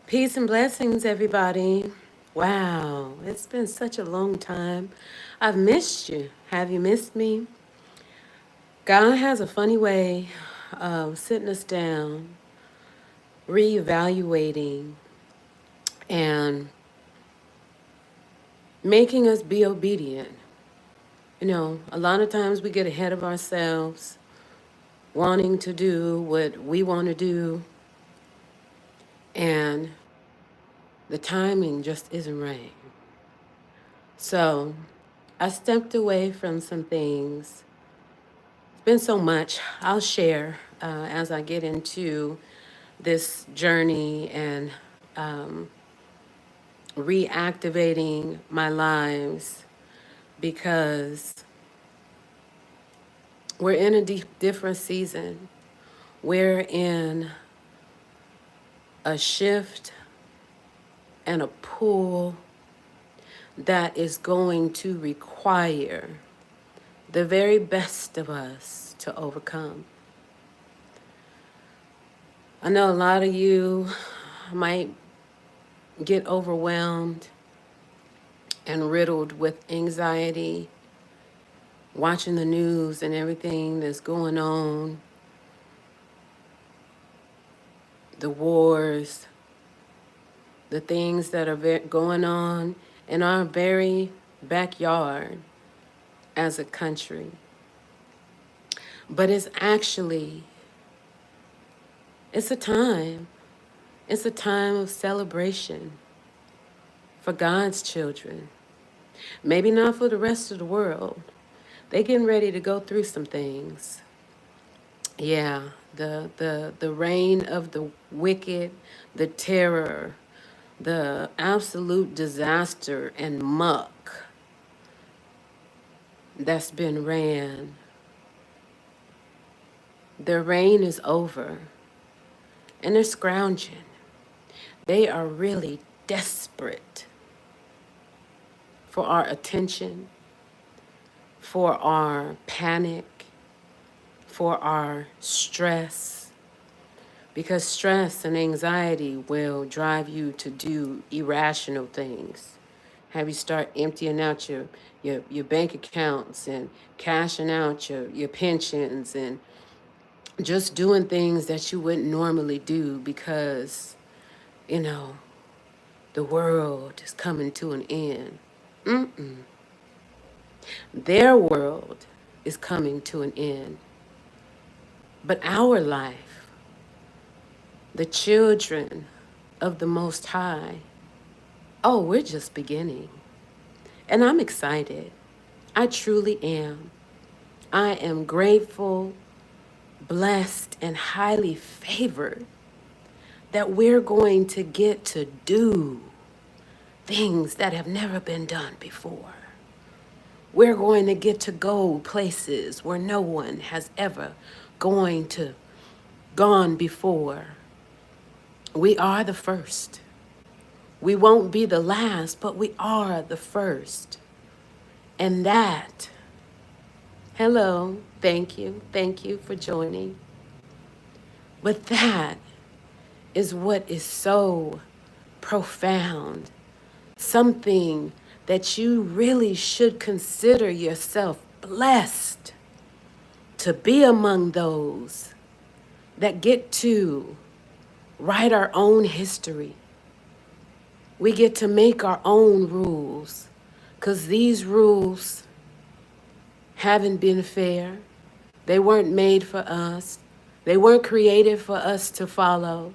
Peace and blessings, everybody. Wow, it's been such a long time. I've missed you. Have you missed me? God has a funny way of sitting us down, reevaluating, and making us be obedient. A lot of times we get ahead of ourselves, wanting to do what we want to do, and the timing just isn't right. So I stepped away from some things. It's been so much. I'll share as I get into this journey and um, reactivating my lives because we're in a different season. We're in a shift and a pull that is going to require the very best of us to overcome. I know a lot of you might get overwhelmed and riddled with anxiety, watching the news and everything that's going on, the wars, the things that are going on in our very backyard as a country. But it's a time. It's a time of celebration for God's children. Maybe not for the rest of the world. They getting ready to go through some things. Yeah, the reign of the wicked, the terror, the absolute disaster and muck that's been ran. Their reign is over, and they're scrounging. They are really desperate for our attention, for our panic, for our stress, because stress and anxiety will drive you to do irrational things. Have you start emptying out your bank accounts and cashing out your pensions and just doing things that you wouldn't normally do because, you know, the world is coming to an end. Mm-mm. Their world is coming to an end. But our life, the children of the Most High, oh, we're just beginning. And I'm excited. I truly am. I am grateful, blessed, and highly favored that we're going to get to do things that have never been done before. We're going to get to go places where no one has ever gone before. We are the first. We won't be the last, but we are the first. And that, hello, thank you for joining. But that is what is so profound, something that you really should consider yourself blessed to be among those that get to write our own history. We get to make our own rules because these rules haven't been fair. They weren't made for us. They weren't created for us to follow.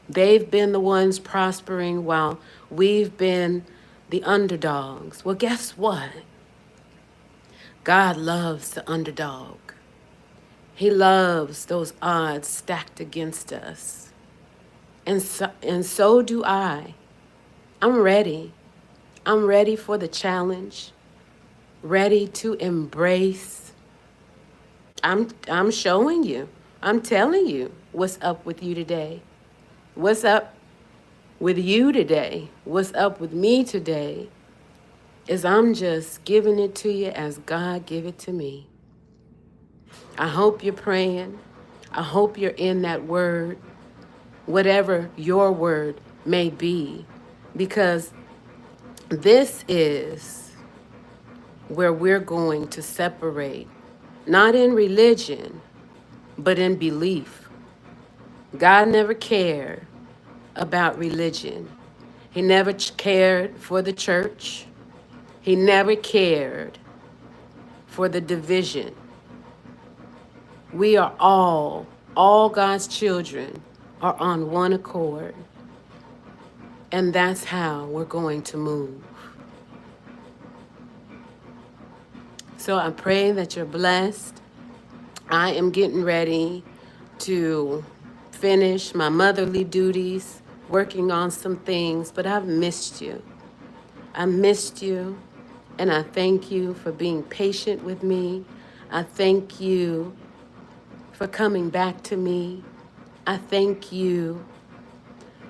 They've been the ones prospering while we've been the underdogs. Well, guess what? God loves the underdog. He loves those odds stacked against us. And so do I. I'm ready. I'm ready for the challenge, ready to embrace. I'm showing you. I'm telling you what's up with you today. What's up with you today? What's up with me today is I'm just giving it to you as God give it to me. I hope you're praying. I hope you're in that word. whatever your word may be, because this is where we're going to separate, not in religion, but in belief. God never cared about religion. He never cared for the church. He never cared for the division. We are all God's children are on one accord. And that's how we're going to move. So I'm praying that you're blessed. I am getting ready to finish my motherly duties, working on some things, but I've missed you. I missed you, and I thank you for being patient with me. I thank you for coming back to me. I thank you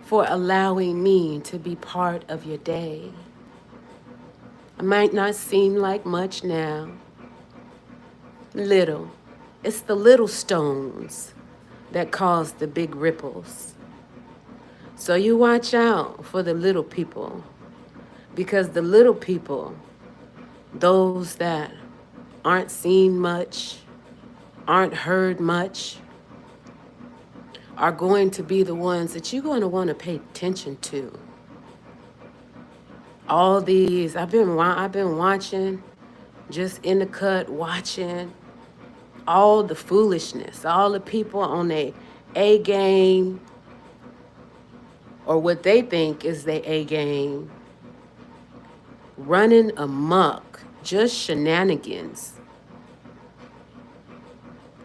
for allowing me to be part of your day. It might not seem like much now. Little. It's the little stones that cause the big ripples. So you watch out for the little people, because the little people, those that aren't seen much, aren't heard much, are going to be the ones that you're going to want to pay attention to. All these, I've been watching, just in the cut, watching all the foolishness, all the people on their A game, or what they think is their A game, running amok, just shenanigans,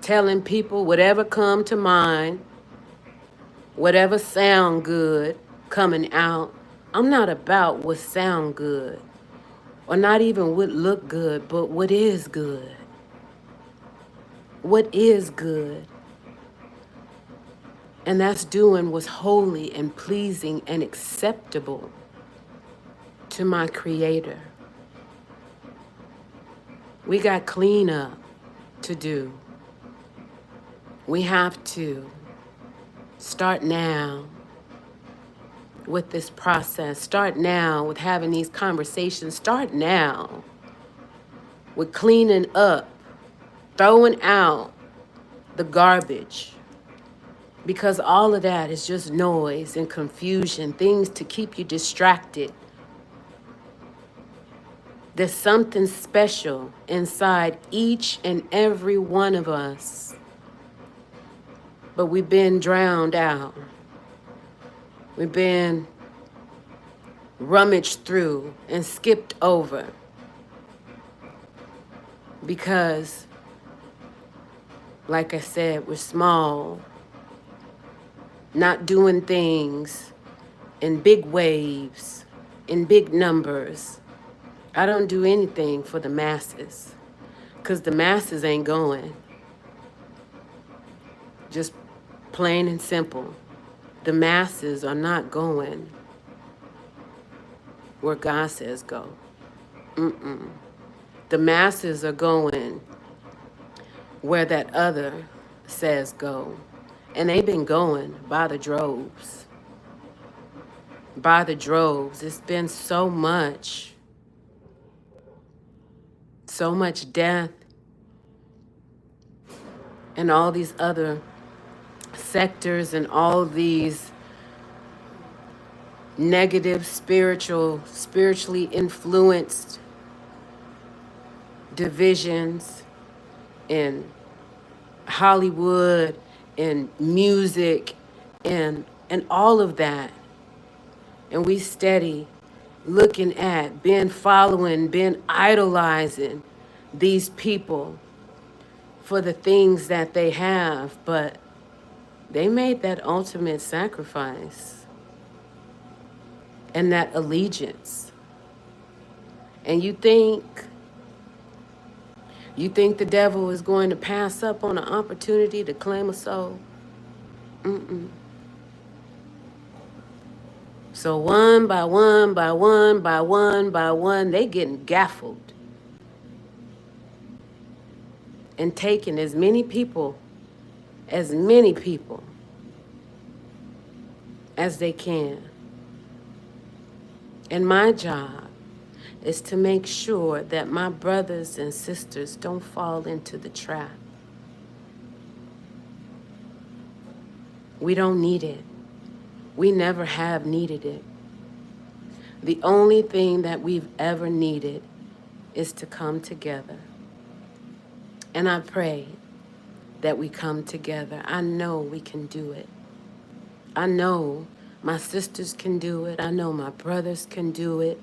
telling people whatever come to mind, whatever sound good coming out. I'm not about what sound good, or not even what look good, but what is good. What is good? And that's doing what's holy and pleasing and acceptable to my Creator. We got cleanup to do. We have to start now with this process. Start now with having these conversations. Start now with cleaning up, throwing out the garbage. Because all of that is just noise and confusion, things to keep you distracted. There's something special inside each and every one of us. But we've been drowned out. We've been rummaged through and skipped over. Because, like I said, we're small, not doing things in big waves, in big numbers. I don't do anything for the masses, because the masses ain't going. Just plain and simple. The masses are not going where God says go. The masses are going where that other says go. And they've been going by the droves. By the droves. It's been so much death, and all these other sectors, and all these negative spiritually influenced divisions in Hollywood and music and all of that. And we steady looking at, been following, been idolizing these people for the things that they have, but they made that ultimate sacrifice and that allegiance. And you think the devil is going to pass up on an opportunity to claim a soul? So one by one, they getting gaffled and taking as many people as they can. And my job is to make sure that my brothers and sisters don't fall into the trap. We don't need it. We never have needed it. The only thing that we've ever needed is to come together. And I pray that we come together. I know we can do it. I know my sisters can do it. I know my brothers can do it.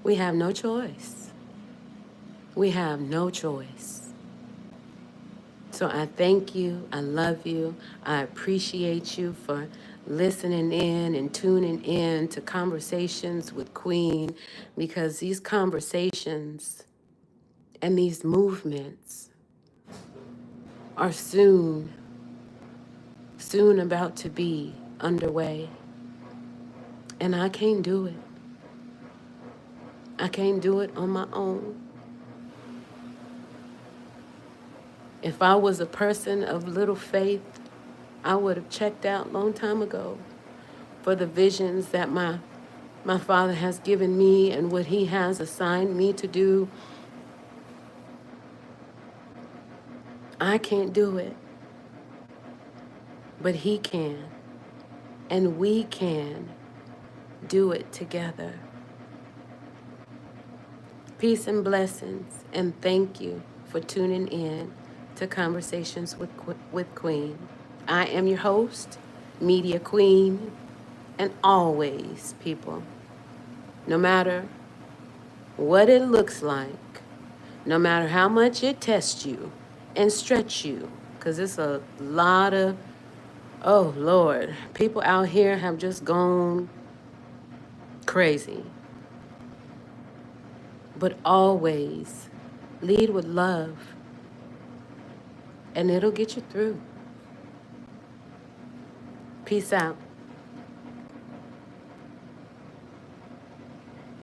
We have no choice. We have no choice. So I thank you. I love you. I appreciate you for listening in and tuning in to Conversations with Queen, because these conversations and these movements are soon about to be underway. And I can't do it. I can't do it on my own. If I was a person of little faith, I would have checked out a long time ago for the visions that my Father has given me and what He has assigned me to do. I can't do it, but He can, and we can do it together. Peace and blessings, and thank you for tuning in to Conversations with Queen. I am your host, Media Queen, and always, people, no matter what it looks like, no matter how much it tests you and stretch you, because it's a lot of, oh Lord, people out here have just gone crazy. But always lead with love, and it'll get you through. Peace out.